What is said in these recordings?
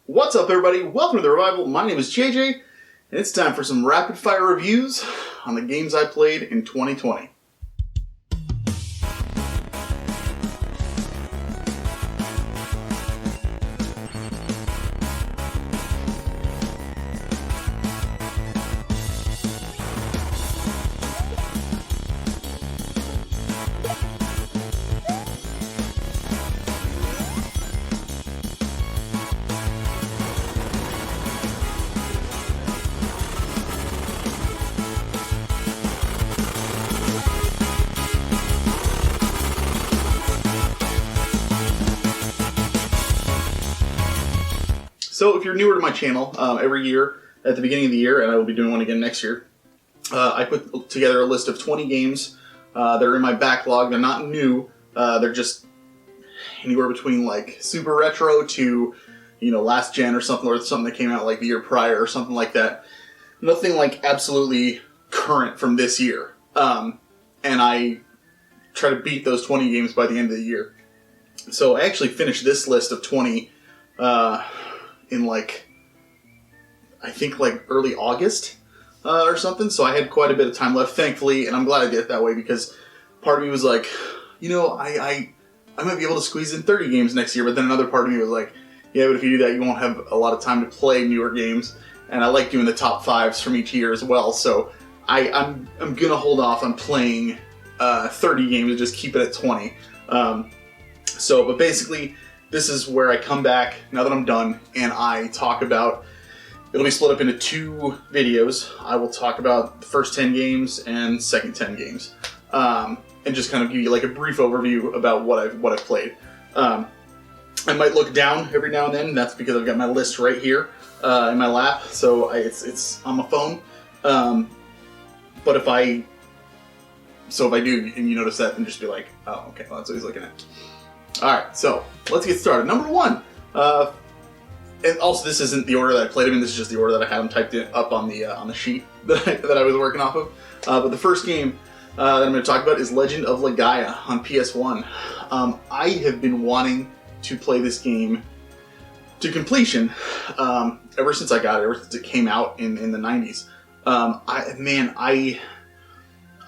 What's up, everybody? Welcome to The Revival. My name is JJ, and it's time for some rapid-fire reviews on the games I played in 2020. So if you're newer to my channel, every year at the beginning of the year, and I will be doing one again next year, I put together a list of 20 games that are in my backlog. They're not new. They're just anywhere between like super retro to, last gen or something that came out like the year prior or something like that. Nothing like absolutely current from this year. And I try to beat those 20 games by the end of the year. So I actually finished this list of 20 in I think early August or something. So I had quite a bit of time left, thankfully, and I'm glad I did it that way because part of me was like, I might be able to squeeze in 30 games next year, but then another part of me was like, yeah, but if you do that, you won't have a lot of time to play newer games, and I like doing the top fives from each year as well, so I'm gonna hold off on playing 30 games and just keep it at 20. But basically, this is where I come back, now that I'm done, and I talk about, it'll be split up into two videos. I will talk about the first 10 games and second 10 games. And just kind of give you like a brief overview about what I've played. I might look down every now and then, and that's because I've got my list right here in my lap, so it's on my phone. But if I do, and you notice that, then just be like, oh, okay, well, that's what he's looking at. Alright, so let's get started. Number one, and also this isn't the order that I played them in, this is just the order that I had them typed up on the sheet that I was working off of. But the first game that I'm going to talk about is Legend of Legaia on PS1. I have been wanting to play this game to completion ever since I got it, ever since it came out in the 90s. I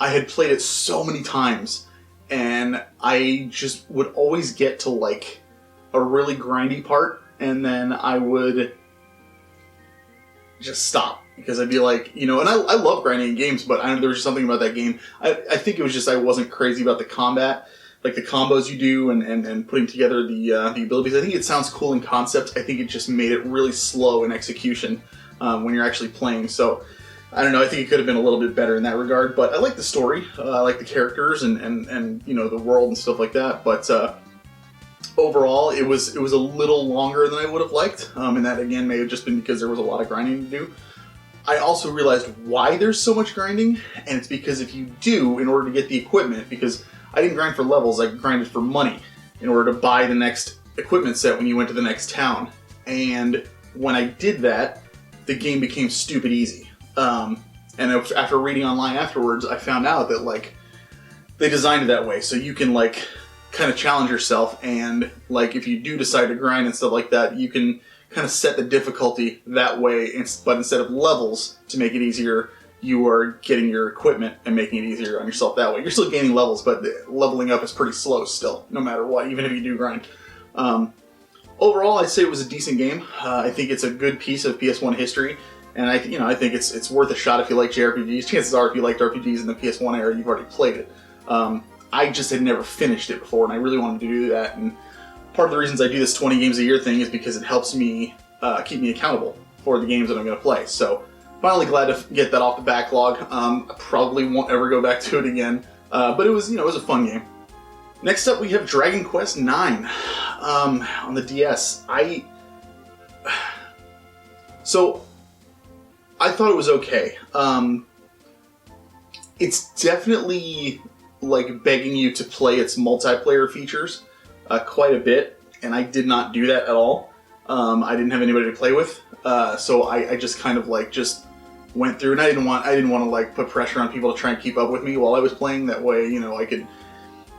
had played it so many times, and I just would always get to like a really grindy part, and then I would just stop because I'd be like, and I love grinding in games, but there was just something about that game. I think it was just I wasn't crazy about the combat, like the combos you do and putting together the abilities. I think it sounds cool in concept. I think it just made it really slow in execution when you're actually playing. So I don't know, I think it could have been a little bit better in that regard, but I like the story, I like the characters and the world and stuff like that, but overall it was a little longer than I would have liked, and that again may have just been because there was a lot of grinding to do. I also realized why there's so much grinding, and it's because if you do, in order to get the equipment, because I didn't grind for levels, I grinded for money in order to buy the next equipment set when you went to the next town, and when I did that, the game became stupid easy. And after reading online afterwards, I found out that they designed it that way, so you can kind of challenge yourself, and if you do decide to grind and stuff like that, you can kind of set the difficulty that way, but instead of levels to make it easier, you are getting your equipment and making it easier on yourself that way. You're still gaining levels, but leveling up is pretty slow still, no matter what, even if you do grind. Overall, I'd say it was a decent game. I think it's a good piece of PS1 history. And I think it's worth a shot if you like JRPGs. Chances are, if you liked RPGs in the PS1 era, you've already played it. I just had never finished it before, and I really wanted to do that. And part of the reasons I do this 20 games a year thing is because it helps me keep me accountable for the games that I'm going to play. So, finally glad to get that off the backlog. I probably won't ever go back to it again, but it was a fun game. Next up, we have Dragon Quest IX on the DS. I thought it was okay. It's definitely begging you to play its multiplayer features quite a bit, and I did not do that at all. I didn't have anybody to play with, so I just kind of just went through, and I didn't want to put pressure on people to try and keep up with me while I was playing. That way, I could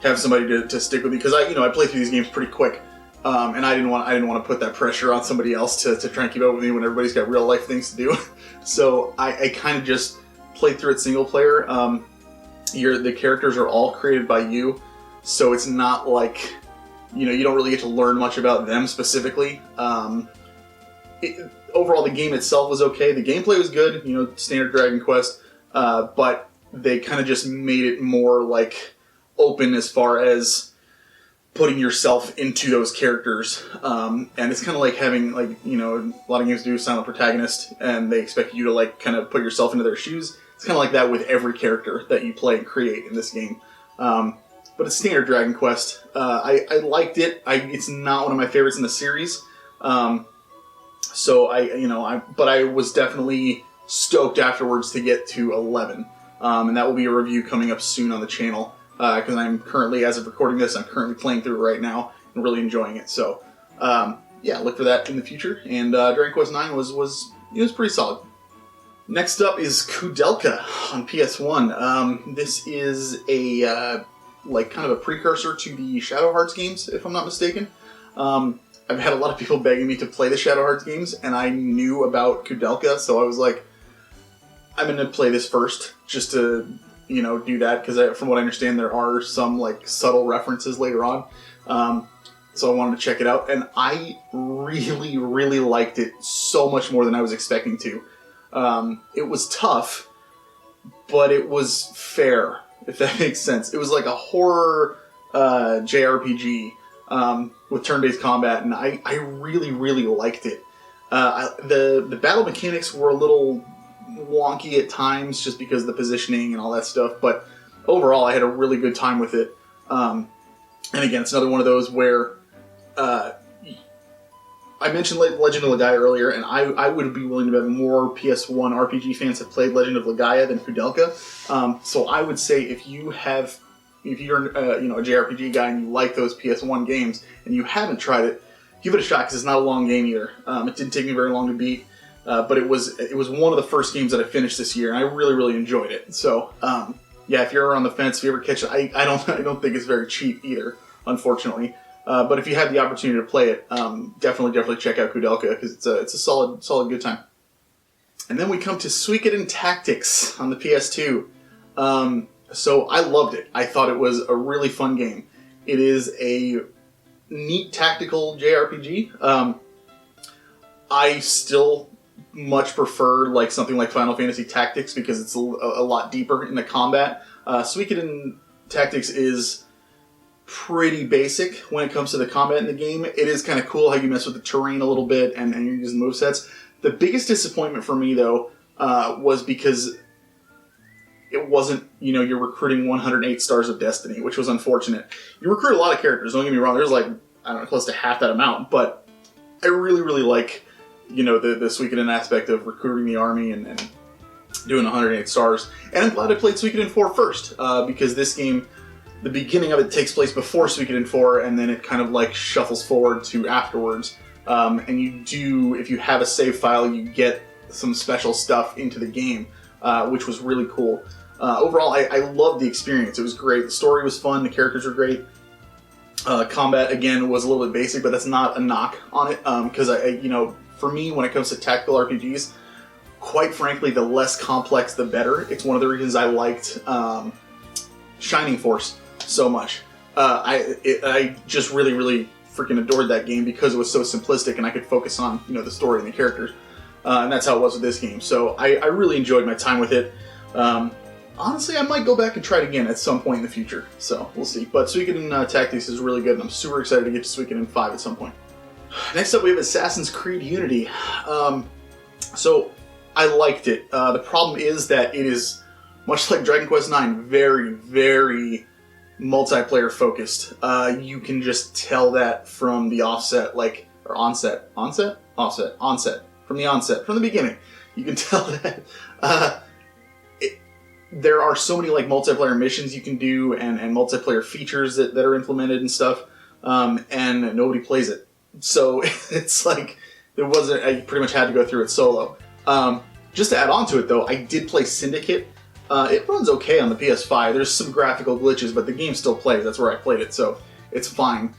have somebody to stick with me, because I play through these games pretty quick. And I didn't want to put that pressure on somebody else to try and keep up with me when everybody's got real life things to do. So I kind of just played through it single player. The characters are all created by you, so it's not like, you don't really get to learn much about them specifically. Overall, the game itself was okay. The gameplay was good, standard Dragon Quest, but they kind of just made it more like open as far as putting yourself into those characters. And it's kind of like having, a lot of games do silent protagonist, and they expect you to kind of put yourself into their shoes. It's kind of like that with every character that you play and create in this game. But it's standard Dragon Quest. I liked it. It's not one of my favorites in the series. So but I was definitely stoked afterwards to get to 11. And that will be a review coming up soon on the channel. Because I'm currently, as of recording this, I'm currently playing through it right now and really enjoying it. So, look for that in the future. And Dragon Quest IX was pretty solid. Next up is Kudelka on PS1. This is a kind of a precursor to the Shadow Hearts games, if I'm not mistaken. I've had a lot of people begging me to play the Shadow Hearts games, and I knew about Kudelka, so I was like, I'm going to play this first, just to do that, because from what I understand, there are some subtle references later on. So I wanted to check it out, and I really, really liked it so much more than I was expecting to. It was tough, but it was fair, if that makes sense. It was like a horror JRPG with turn-based combat, and I really, really liked it. The battle mechanics were a little wonky at times just because of the positioning and all that stuff, but overall I had a really good time with it. And again, it's another one of those where I mentioned Legend of Legaia earlier, and I would be willing to bet more PS1 RPG fans have played Legend of Legaia than Kudelka. So I would say if you're a JRPG guy and you like those PS1 games and you haven't tried it, give it a shot, because it's not a long game either. It didn't take me very long to beat. But it was one of the first games that I finished this year, and I really, really enjoyed it. So, if you're on the fence, if you ever catch it, I don't think it's very cheap either, unfortunately. But if you have the opportunity to play it, definitely check out Kudelka, because it's a solid good time. And then we come to Sweeken Tactics on the PS2. So I loved it. I thought it was a really fun game. It is a neat tactical JRPG. I still much prefer something like Final Fantasy Tactics, because it's a lot deeper in the combat. Sweeken Tactics is pretty basic when it comes to the combat in the game. It is kind of cool how you mess with the terrain a little bit and you're using movesets. The biggest disappointment for me, though, was because it wasn't, you're recruiting 108 Stars of Destiny, which was unfortunate. You recruit a lot of characters, don't get me wrong. There's close to half that amount, but I really, really like the Suikoden aspect of recruiting the army and doing 108 stars. And I'm glad I played Suikoden 4 first, because this game, the beginning of it takes place before Suikoden 4, and then it kind of shuffles forward to afterwards. And you do, if you have a save file, you get some special stuff into the game, which was really cool. Overall, I loved the experience. It was great. The story was fun. The characters were great. Combat, again, was a little bit basic, but that's not a knock on it, because for me, when it comes to tactical RPGs, quite frankly, the less complex, the better. It's one of the reasons I liked Shining Force so much. I just really, really freaking adored that game because it was so simplistic and I could focus on the story and the characters. And that's how it was with this game. So I really enjoyed my time with it. Honestly, I might go back and try it again at some point in the future. So we'll see. But Suikoden Tactics is really good, and I'm super excited to get to Suikoden 5 at some point. Next up, we have Assassin's Creed Unity. So I liked it. The problem is that it is, much like Dragon Quest IX, very, very multiplayer focused. You can just tell that from the onset, from the beginning. You can tell that there are so many multiplayer missions you can do and multiplayer features that are implemented and stuff, and nobody plays it. So it's there wasn't, I pretty much had to go through it solo. Just to add on to it though, I did play Syndicate. It runs okay on the PS5. There's some graphical glitches, but the game still plays. That's where I played it, so it's fine.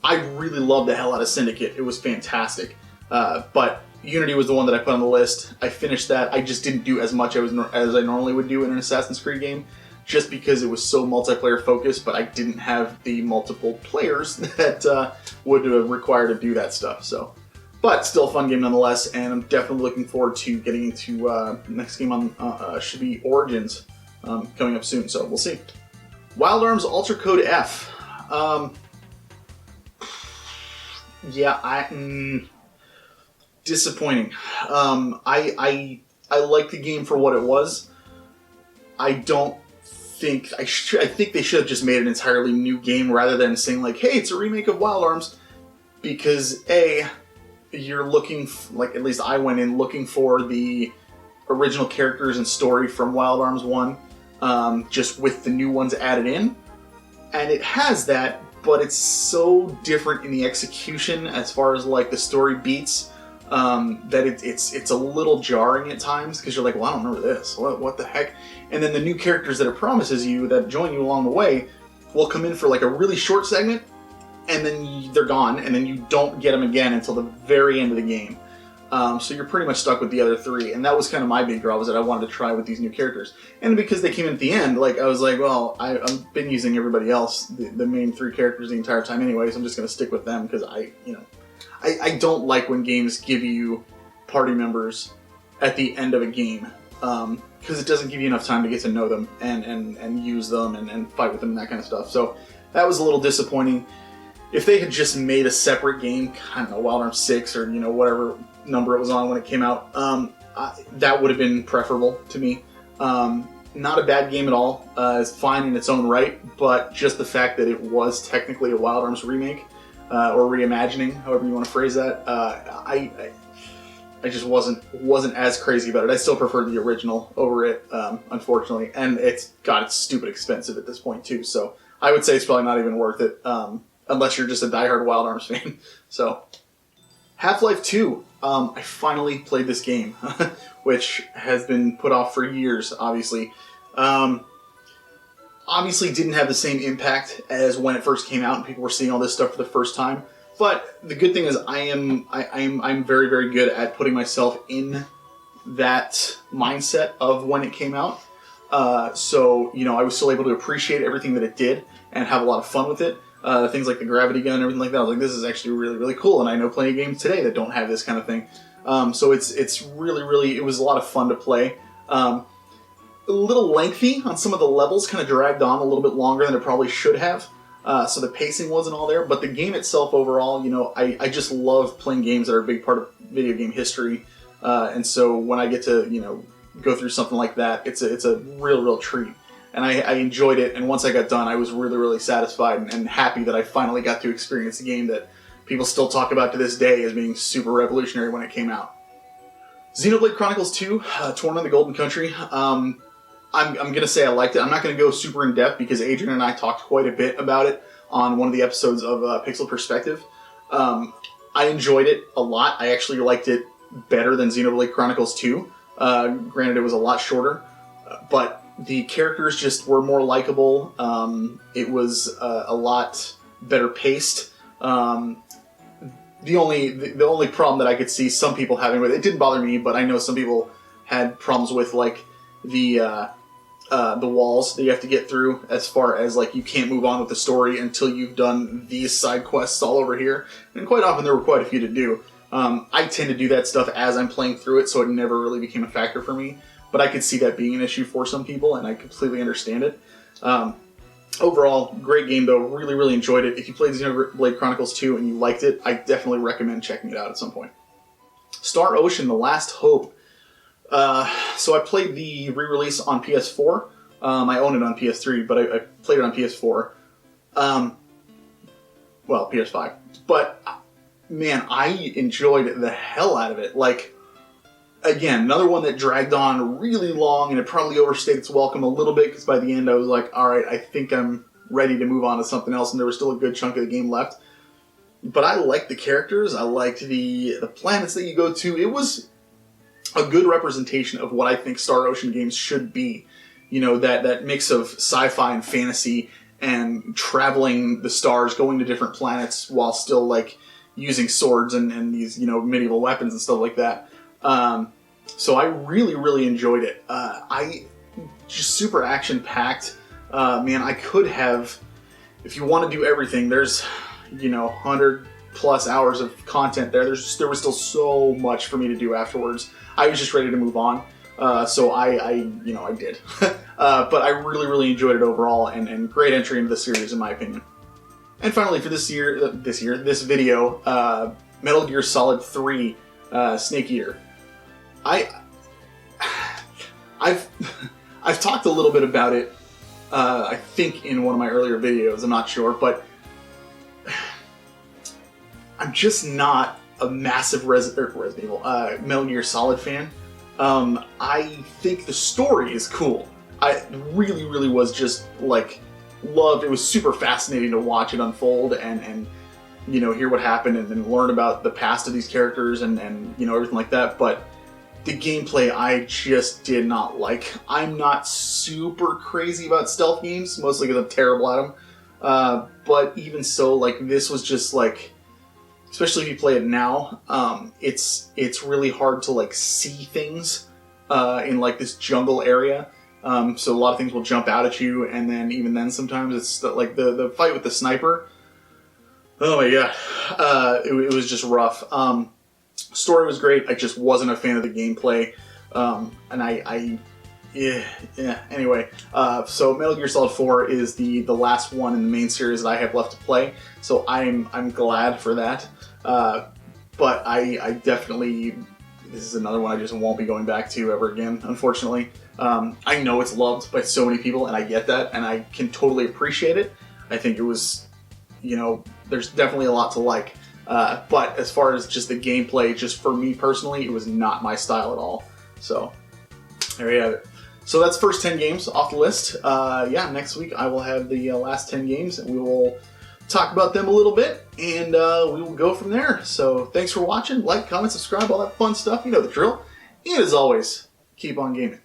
I really loved the hell out of Syndicate. It was fantastic. But Unity was the one that I put on the list. I finished that. I just didn't do as much as I normally would do in an Assassin's Creed game, just because it was so multiplayer focused, but I didn't have the multiple players that would require to do that stuff. So, but still a fun game nonetheless, and I'm definitely looking forward to getting into next game on should be Origins coming up soon. So we'll see. Wild Arms Ultra Code F. Disappointing. I like the game for what it was. I think they should have just made an entirely new game rather than saying like, hey, it's a remake of Wild Arms, because you're looking like, at least I went in looking for the original characters and story from Wild Arms 1, just with the new ones added in, and it has that, but it's so different in the execution as far as like the story beats, that it's a little jarring at times, because you're like, well, I don't remember this. What the heck? And then the new characters that it promises you that join you along the way will come in for like a really short segment, and then they're gone, and then you don't get them again until the very end of the game. So you're pretty much stuck with the other three, and that was kind of my big draw, was that I wanted to try with these new characters. And because they came in at the end, like I was like, well, I've been using everybody else, the main three characters the entire time anyway, so I'm just going to stick with them, because I don't like when games give you party members at the end of a game, because it doesn't give you enough time to get to know them and use them and fight with them and that kind of stuff. So that was a little disappointing. If they had just made a separate game, I don't know, Wild Arms 6 or whatever number it was on when it came out, that would have been preferable to me. Not a bad game at all. It's fine in its own right, but just the fact that it was technically a Wild Arms remake, or reimagining, however you want to phrase that, I just wasn't as crazy about it. I still prefer the original over it, unfortunately, and it's stupid expensive at this point too. So I would say it's probably not even worth it, unless you're just a diehard Wild Arms fan. So Half-Life 2, I finally played this game, which has been put off for years. Obviously didn't have the same impact as when it first came out and people were seeing all this stuff for the first time. But the good thing is I'm very, very good at putting myself in that mindset of when it came out. So I was still able to appreciate everything that it did and have a lot of fun with it. Things like the gravity gun and everything like that. I was like, this is actually really, really cool. And I know plenty of games today that don't have this kind of thing. So it's really, really, it was a lot of fun to play. A little lengthy on some of the levels, kind of dragged on a little bit longer than it probably should have. So the pacing wasn't all there, but the game itself overall, I just love playing games that are a big part of video game history. And so when I get to, go through something like that, it's a real, real treat. And I enjoyed it, and once I got done, I was really, really satisfied and happy that I finally got to experience a game that people still talk about to this day as being super revolutionary when it came out. Xenoblade Chronicles 2, Torn in the Golden Country. I'm going to say I liked it. I'm not going to go super in-depth because Adrian and I talked quite a bit about it on one of the episodes of Pixel Perspective. I enjoyed it a lot. I actually liked it better than Xenoblade Chronicles 2. Granted, it was a lot shorter, but the characters just were more likable. It was a lot better paced. The only problem that I could see some people having with it, didn't bother me, but I know some people had problems with like the walls that you have to get through, as far as like you can't move on with the story until you've done these side quests all over here. And quite often there were quite a few to do. I tend to do that stuff as I'm playing through it, so it never really became a factor for me. But I could see that being an issue for some people, and I completely understand it. Overall, great game though. Really, really enjoyed it. If you played Xenoblade Chronicles 2 and you liked it, I definitely recommend checking it out at some point. Star Ocean: The Last Hope. So I played the re-release on PS4. I own it on PS3, but I played it on PS4. Well, PS5. But, man, I enjoyed the hell out of it. Like, again, another one that dragged on really long, and it probably overstayed its welcome a little bit, because by the end I was like, alright, I think I'm ready to move on to something else, and there was still a good chunk of the game left. But I liked the characters, I liked the planets that you go to. It was a good representation of what I think Star Ocean games should be. That mix of sci-fi and fantasy, and traveling the stars, going to different planets while still like using swords and these, you know, medieval weapons and stuff like that. So I really enjoyed it. I just super action packed. Man, I could have, if you want to do everything, there's, you know, 100+ hours of content there. There was still so much for me to do afterwards. I was just ready to move on. So I did. But I really enjoyed it overall, and great entry into the series in my opinion. And finally for this video, Metal Gear Solid 3 Snake Eater. I've talked a little bit about it, I think in one of my earlier videos, I'm not sure, but I'm just not a massive Metal Gear Solid fan. I think the story is cool. I really was just like loved. It was super fascinating to watch it unfold and you know, hear what happened and learn about the past of these characters and you know, everything like that. But the gameplay I just did not like. I'm not super crazy about stealth games, mostly because I'm terrible at them. But even so, like this was just like, especially if you play it now, it's really hard to like see things in like this jungle area. So a lot of things will jump out at you, and then even then sometimes it's like the fight with the sniper. Oh my god, it was just rough. Story was great. I just wasn't a fan of the gameplay, and yeah. Anyway, so Metal Gear Solid 4 is the last one in the main series that I have left to play. So I'm glad for that. But I definitely, this is another one I just won't be going back to ever again, unfortunately. I know it's loved by so many people, and I get that, and I can totally appreciate it. I think it was, you know, there's definitely a lot to like. But as far as just the gameplay, just for me personally, it was not my style at all. So there you have it. So that's first 10 games off the list. Yeah, next week I will have the last 10 games, and we will talk about them a little bit, and we will go from there. So thanks for watching. Like, comment, subscribe, all that fun stuff. You know the drill. And as always, keep on gaming.